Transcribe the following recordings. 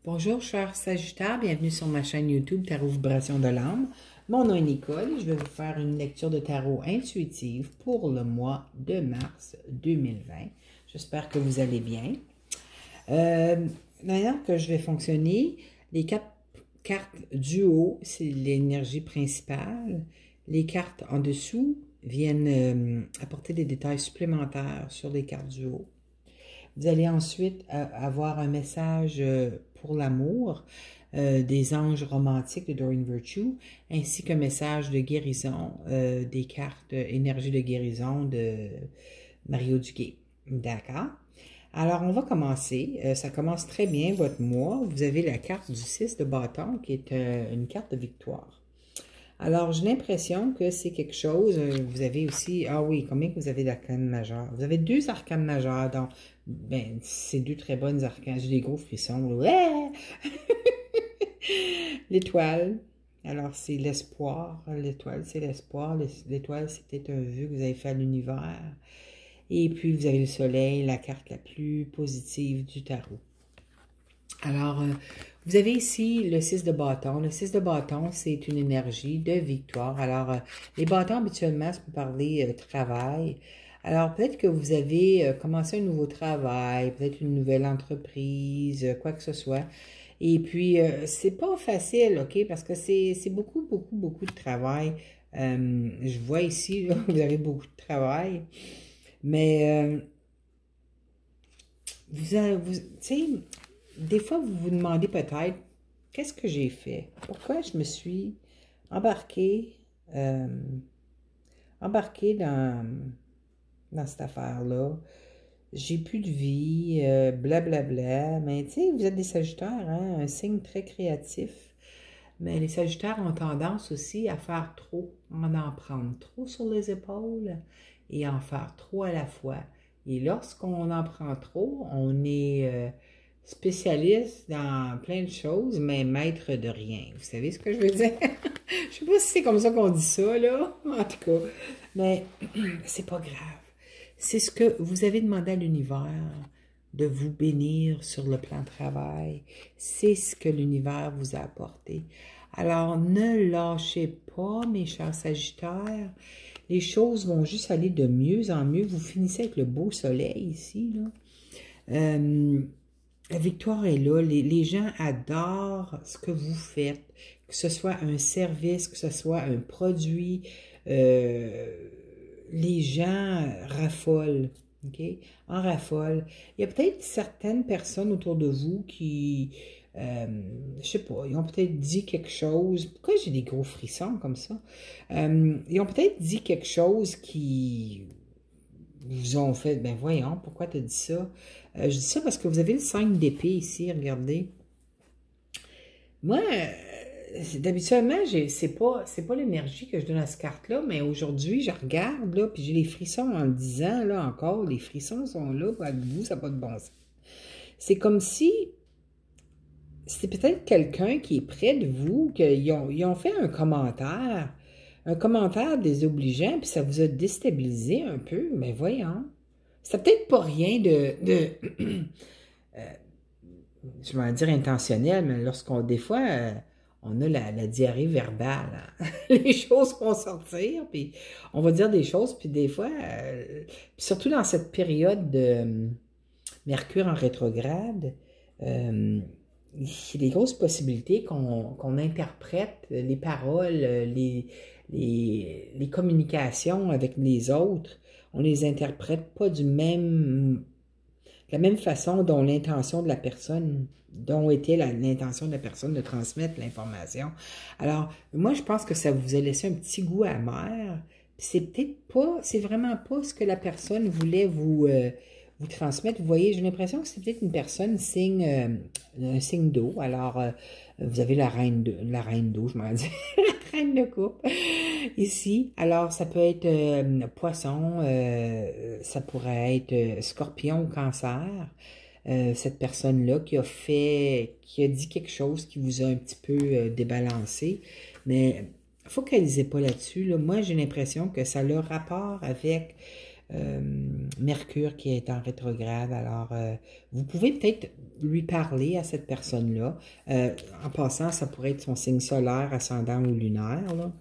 Bonjour, chers Sagittaires, bienvenue sur ma chaîne YouTube Tarot Vibration de l'âme. Mon nom est Nicole et je vais vous faire une lecture de tarot intuitive pour le mois de mars 2020. J'espère que vous allez bien. La manière que je vais fonctionner, les quatre cartes du haut, c'est l'énergie principale. Les cartes en dessous viennent apporter des détails supplémentaires sur les cartes du haut. Vous allez ensuite avoir un message pour l'amour des anges romantiques de Doreen Virtue, ainsi qu'un message de guérison des cartes énergie de guérison de Mario Duguay. D'accord? Alors, on va commencer. Ça commence très bien votre mois. Vous avez la carte du 6 de bâton qui est une carte de victoire. Alors, j'ai l'impression que c'est quelque chose, vous avez aussi, ah oui, combien que vous avez d'arcanes majeures? Vous avez 2 arcanes majeures, donc, ben, c'est 2 très bonnes arcanes, j'ai des gros frissons, ouais! L'étoile, alors c'est l'espoir, l'étoile c'est l'espoir, l'étoile c'est peut-être un vœu que vous avez fait à l'univers, et puis vous avez le soleil, la carte la plus positive du tarot. Alors, vous avez ici le 6 de bâton. Le 6 de bâton, c'est une énergie de victoire. Alors, les bâtons, habituellement, ça peut parler travail. Alors, peut-être que vous avez commencé un nouveau travail, peut-être une nouvelle entreprise, quoi que ce soit. Et puis, c'est pas facile, OK? Parce que c'est beaucoup, beaucoup, beaucoup de travail. Je vois ici, là, vous avez beaucoup de travail. Mais, tu sais, des fois, vous vous demandez peut-être, qu'est-ce que j'ai fait? Pourquoi je me suis embarquée dans cette affaire-là? J'ai plus de vie, blablabla. Mais tu sais, vous êtes des Sagittaires, hein? Un signe très créatif. Mais les Sagittaires ont tendance aussi à faire trop, en prendre trop sur les épaules et en faire trop à la fois. Et lorsqu'on en prend trop, on est spécialiste dans plein de choses, mais maître de rien. Vous savez ce que je veux dire? Je sais pas si c'est comme ça qu'on dit ça, là. En tout cas, mais c'est pas grave. C'est ce que vous avez demandé à l'univers de vous bénir sur le plan travail. C'est ce que l'univers vous a apporté. Alors, ne lâchez pas, mes chers Sagittaires. Les choses vont juste aller de mieux en mieux. Vous finissez avec le beau soleil ici, là. La victoire est là. Les gens adorent ce que vous faites, que ce soit un service, que ce soit un produit. Les gens raffolent, OK? En raffolent. Il y a peut-être certaines personnes autour de vous qui, je sais pas, ils ont peut-être dit quelque chose. Pourquoi j'ai des gros frissons comme ça? Ils ont peut-être dit quelque chose qui vous ont fait, ben voyons, pourquoi tu as dit ça? Je dis ça parce que vous avez le 5 d'épée ici, regardez. Moi, d'habituellement, c'est pas l'énergie que je donne à cette carte-là, mais aujourd'hui, je regarde, là, puis j'ai les frissons en le disant, là, encore, les frissons sont là, avec vous, ça n'a pas de bon sens. C'est comme si c'est peut-être quelqu'un qui est près de vous, qu'ils ont fait un commentaire désobligeant, puis ça vous a déstabilisé un peu, mais voyons. C'est peut-être pas rien je vais dire intentionnel, mais des fois, on a la diarrhée verbale. Hein? Les choses vont sortir, puis on va dire des choses, puis des fois, puis surtout dans cette période de Mercure en rétrograde, il y a des grosses possibilités qu'on interprète les paroles, les communications avec les autres, on les interprète pas de la même façon dont l'intention de la personne, dont était l'intention de la personne de transmettre l'information. Alors, moi, je pense que ça vous a laissé un petit goût amer. C'est peut-être pas, c'est vraiment pas ce que la personne voulait vous transmettre. Vous voyez, j'ai l'impression que c'est peut-être une personne un signe d'eau. Alors, vous avez la reine d'eau, je m'en dis, la reine de coupe, ici. Alors, ça peut être poisson, ça pourrait être scorpion ou cancer. Cette personne-là qui a dit quelque chose qui vous a un petit peu débalancé. Mais focalisez pas là-dessus. Là. Moi, j'ai l'impression que ça a le rapport avec Mercure qui est en rétrograde. Alors, vous pouvez peut-être lui parler à cette personne-là. En passant, ça pourrait être son signe solaire, ascendant ou lunaire, là.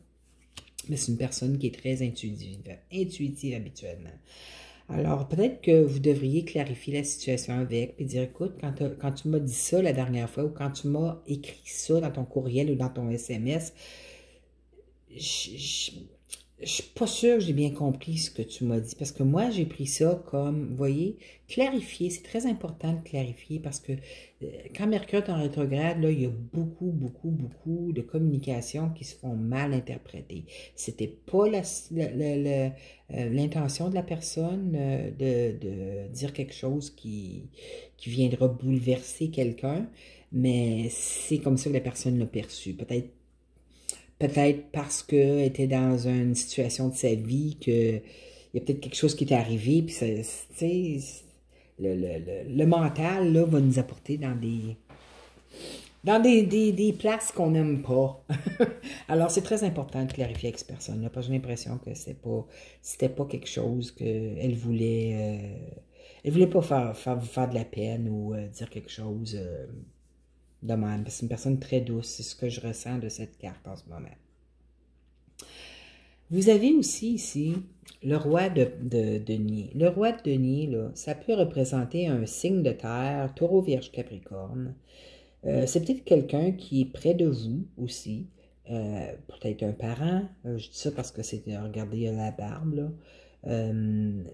Mais c'est une personne qui est très intuitive habituellement. Alors, peut-être que vous devriez clarifier la situation avec et dire, écoute, quand tu m'as dit ça la dernière fois ou quand tu m'as écrit ça dans ton courriel ou dans ton SMS, je suis pas sûre que j'ai bien compris ce que tu m'as dit, parce que moi, j'ai pris ça comme, vous voyez, clarifier, c'est très important de clarifier, parce que quand Mercure est en rétrograde, là, il y a beaucoup de communications qui se font mal interprétées. C'était pas l'intention de la personne de dire quelque chose qui viendra bouleverser quelqu'un, mais c'est comme ça que la personne l'a perçu. Peut-être parce qu'elle était dans une situation de sa vie que il y a peut-être quelque chose qui est arrivé, puis le mental là, va nous apporter dans des places qu'on n'aime pas. Alors, c'est très important de clarifier avec cette personne-là, parce que j'ai l'impression que c'était pas quelque chose qu'elle voulait. Elle voulait pas vous faire de la peine ou dire quelque chose de même. C'est une personne très douce, c'est ce que je ressens de cette carte en ce moment. Vous avez aussi ici le roi de denier. Le roi de denier, là, ça peut représenter un signe de terre, taureau, vierge, capricorne. C'est peut-être quelqu'un qui est près de vous aussi. Peut-être un parent. Je dis ça parce que c'est, regardez, il y a la barbe, là.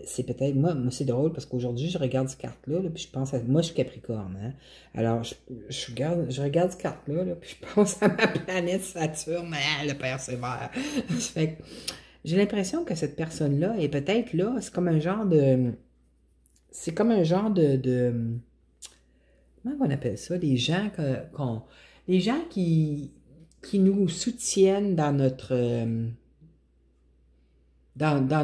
C'est peut-être, moi c'est drôle parce qu'aujourd'hui, je regarde cette carte-là, là, puis je pense à, moi je suis Capricorne, hein? Alors, je regarde cette carte-là, là, puis je pense à ma planète Saturne, le Père Sévère. Fait que j'ai l'impression que cette personne-là est peut-être là, c'est comme un genre de, comment on appelle ça, les gens les gens qui nous soutiennent dans notre, dans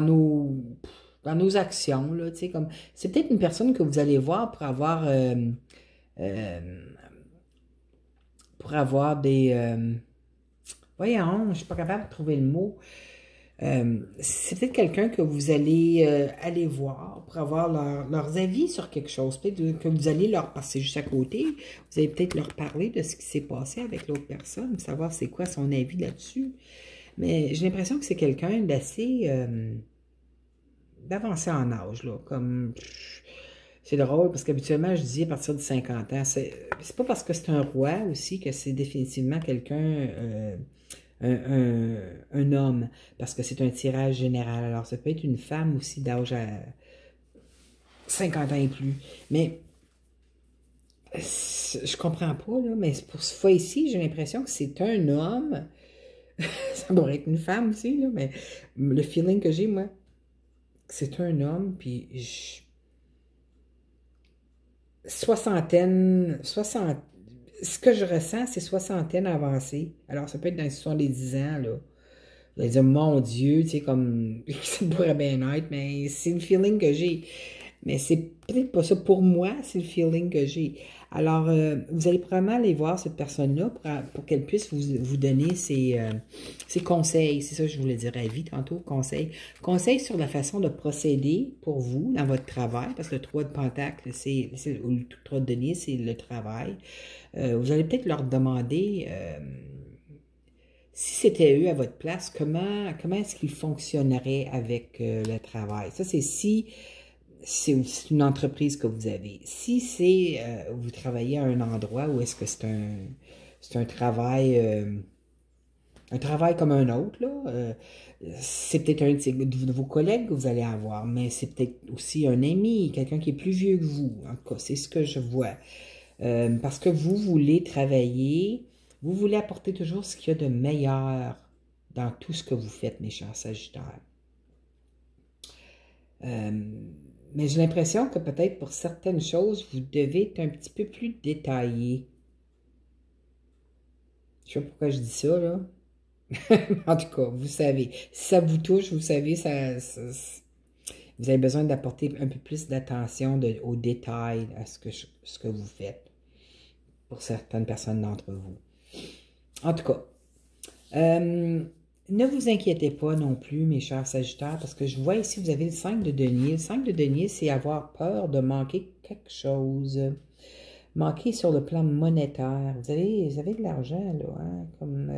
nos actions, là, tu sais, comme, c'est peut-être une personne que vous allez voir pour avoir des, voyons, je ne suis pas capable de trouver le mot. C'est peut-être quelqu'un que vous allez aller voir pour avoir leurs avis sur quelque chose. Peut-être que vous allez leur passer juste à côté. Vous allez peut-être leur parler de ce qui s'est passé avec l'autre personne, savoir c'est quoi son avis là-dessus. Mais j'ai l'impression que c'est quelqu'un d'assez d'avancé en âge, là. Comme c'est drôle parce qu'habituellement, je dis à partir de 50 ans. C'est pas parce que c'est un roi aussi que c'est définitivement quelqu'un. Un homme, parce que c'est un tirage général. Alors, ça peut être une femme aussi d'âge à 50 ans et plus. Mais, je comprends pas, là, mais pour cette fois ici, j'ai l'impression que c'est un homme. Ça pourrait être une femme aussi, là, mais le feeling que j'ai, moi, c'est un homme, puis soixantaine, ce que je ressens, c'est soixantaine avancée. Alors, ça peut être dans les 70 ans, là. Vous allez dire, mon Dieu, tu sais, comme, ça pourrait bien être, mais c'est le feeling que j'ai. Mais c'est peut-être pas ça pour moi, c'est le feeling que j'ai. Alors, vous allez probablement aller voir cette personne-là pour qu'elle puisse vous donner ses conseils. C'est ça que je voulais dire, avis tantôt, conseils. Conseils sur la façon de procéder pour vous dans votre travail, parce que le 3 de Pentacle, ou le 3 de denier, c'est le travail. Vous allez peut-être leur demander... si c'était eux à votre place, comment est-ce qu'ils fonctionneraient avec le travail? Ça, c'est si c'est une entreprise que vous avez. Si c'est vous travaillez à un endroit où est-ce que c'est un travail comme un autre, là, c'est peut-être un de vos collègues que vous allez avoir, mais c'est peut-être aussi un ami, quelqu'un qui est plus vieux que vous. En tout cas, c'est ce que je vois. Parce que vous voulez travailler, vous voulez apporter toujours ce qu'il y a de meilleur dans tout ce que vous faites, mes chers Sagittaires. Mais j'ai l'impression que peut-être pour certaines choses, vous devez être un petit peu plus détaillé. Je ne sais pas pourquoi je dis ça, là. En tout cas, vous savez. Si ça vous touche, vous savez, vous avez besoin d'apporter un peu plus d'attention aux détails à ce que vous faites pour certaines personnes d'entre vous. En tout cas, ne vous inquiétez pas non plus, mes chers Sagittaires, parce que je vois ici, vous avez le 5 de denier. Le 5 de denier, c'est avoir peur de manquer quelque chose. Manquer sur le plan monétaire. Vous avez de l'argent, là, hein, comme...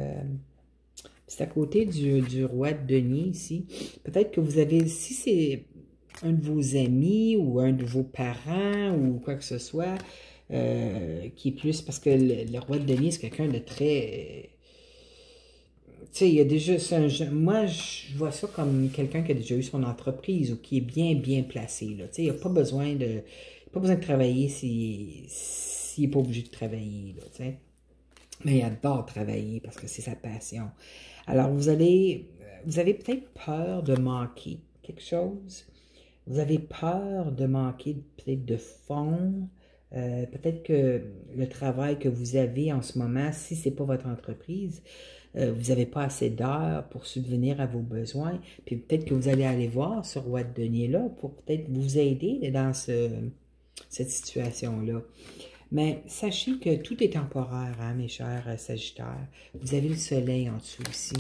c'est à côté du roi de denier, ici. Peut-être que vous avez... Si c'est un de vos amis ou un de vos parents ou quoi que ce soit, qui est plus... Parce que le roi de denier, c'est quelqu'un de très... tu sais, il y a déjà... moi, je vois ça comme quelqu'un qui a déjà eu son entreprise ou qui est bien placé, là. Tu sais, il n'a pas besoin de travailler s'il n'est pas obligé de travailler, là, tu sais. Mais il adore travailler parce que c'est sa passion. Alors, vous avez peut-être peur de manquer quelque chose. Vous avez peur de manquer peut-être de fonds. Peut-être que le travail que vous avez en ce moment, si ce n'est pas votre entreprise, vous n'avez pas assez d'heures pour subvenir à vos besoins. Puis peut-être que vous allez aller voir ce roi de denier-là pour peut-être vous aider dans cette situation-là. Mais sachez que tout est temporaire, hein, mes chers Sagittaires. Vous avez le soleil en dessous ici.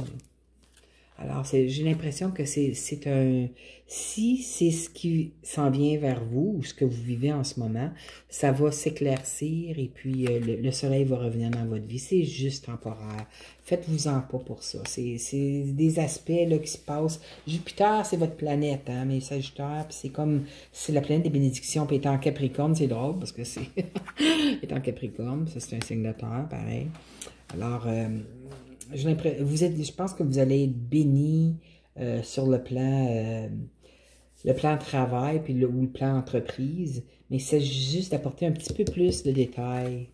Alors, j'ai l'impression que c'est un... Si c'est ce qui s'en vient vers vous, ou ce que vous vivez en ce moment, ça va s'éclaircir et puis le soleil va revenir dans votre vie. C'est juste temporaire. Faites-vous-en pas pour ça. C'est des aspects là, qui se passent. Jupiter, c'est votre planète, hein, mais Sagittaire, c'est comme... C'est la planète des bénédictions, puis est en Capricorne, c'est drôle, parce que c'est... est en Capricorne, ça c'est un signe de terre, pareil. Alors... je pense que vous allez être béni sur le plan travail puis ou le plan entreprise, mais c'est juste d'apporter un petit peu plus de détails.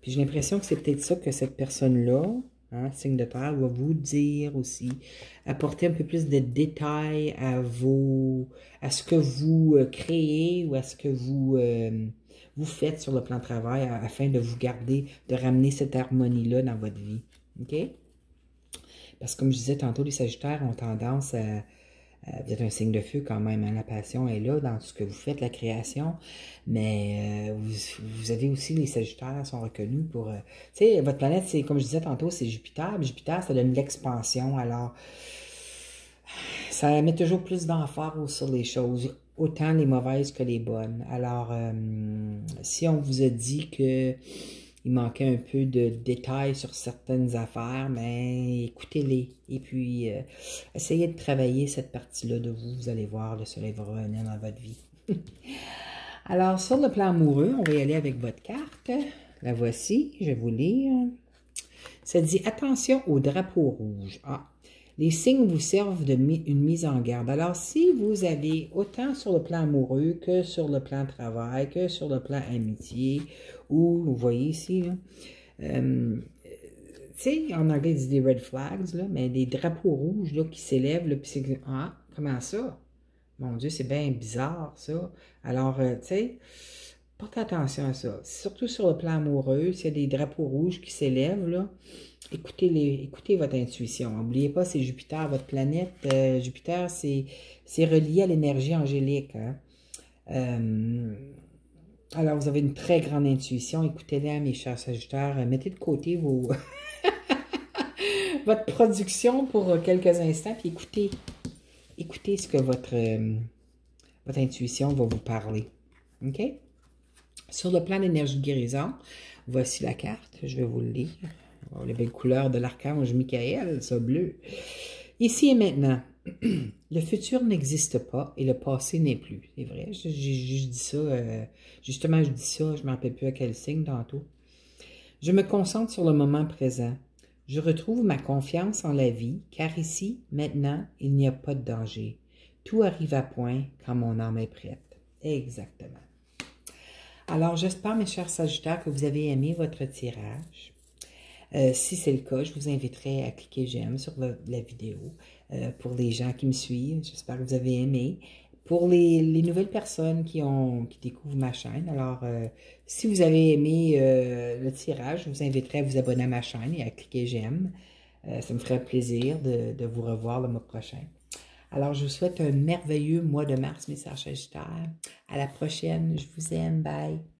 Puis j'ai l'impression que c'est peut-être ça que cette personne-là, hein, signe de terre, va vous dire aussi. Apporter un peu plus de détails à ce que vous créez ou à ce que vous faites sur le plan travail afin de vous garder, de ramener cette harmonie-là dans votre vie. OK? Parce que comme je disais tantôt, les Sagittaires ont tendance à... vous êtes un signe de feu quand même, hein, la passion est là dans ce que vous faites, la création, mais vous avez aussi, les Sagittaires sont reconnus pour... tu sais, votre planète, c'est comme je disais tantôt, c'est Jupiter. Jupiter, ça donne l'expansion, alors ça met toujours plus d'emphase sur les choses, autant les mauvaises que les bonnes. Alors, si on vous a dit que il manquait un peu de détails sur certaines affaires, mais écoutez-les. Et puis, essayez de travailler cette partie-là de vous. Vous allez voir, le soleil va revenir dans votre vie. Alors, sur le plan amoureux, on va y aller avec votre carte. La voici, je vais vous lire. Ça dit « Attention au drapeau rouge ». Ah, les signes vous servent une mise en garde. Alors, si vous avez autant sur le plan amoureux que sur le plan travail, que sur le plan amitié, ou, vous voyez ici, tu sais, en anglais, ils disent des red flags, là, mais des drapeaux rouges là, qui s'élèvent, puis c'est... Ah, comment ça? Mon Dieu, c'est bien bizarre, ça. Alors, tu sais, portez attention à ça. Surtout sur le plan amoureux, s'il y a des drapeaux rouges qui s'élèvent, là, écoutez votre intuition. N'oubliez pas, c'est Jupiter, votre planète. Jupiter, c'est relié à l'énergie angélique. Hein? Alors, vous avez une très grande intuition. Écoutez-la, mes chers Sagittaires. Mettez de côté votre production pour quelques instants, puis écoutez ce que votre intuition va vous parler. OK? Sur le plan d'énergie de guérison, voici la carte. Je vais vous le lire. Oh, les belles couleurs de l'archange Michael, ça bleu. Ici et maintenant, le futur n'existe pas et le passé n'est plus. C'est vrai, je dis ça, justement je dis ça, je ne me rappelle plus à quel signe tantôt. Je me concentre sur le moment présent. Je retrouve ma confiance en la vie, car ici, maintenant, il n'y a pas de danger. Tout arrive à point quand mon âme est prête. Exactement. Alors, j'espère, mes chers Sagittaires, que vous avez aimé votre tirage. Si c'est le cas, je vous inviterai à cliquer j'aime sur la vidéo. Pour les gens qui me suivent, j'espère que vous avez aimé. Pour les nouvelles personnes qui découvrent ma chaîne, alors si vous avez aimé le tirage, je vous inviterai à vous abonner à ma chaîne et à cliquer j'aime. Ça me ferait plaisir de vous revoir le mois prochain. Alors, je vous souhaite un merveilleux mois de mars, mes chers Sagittaires. À la prochaine, je vous aime, bye!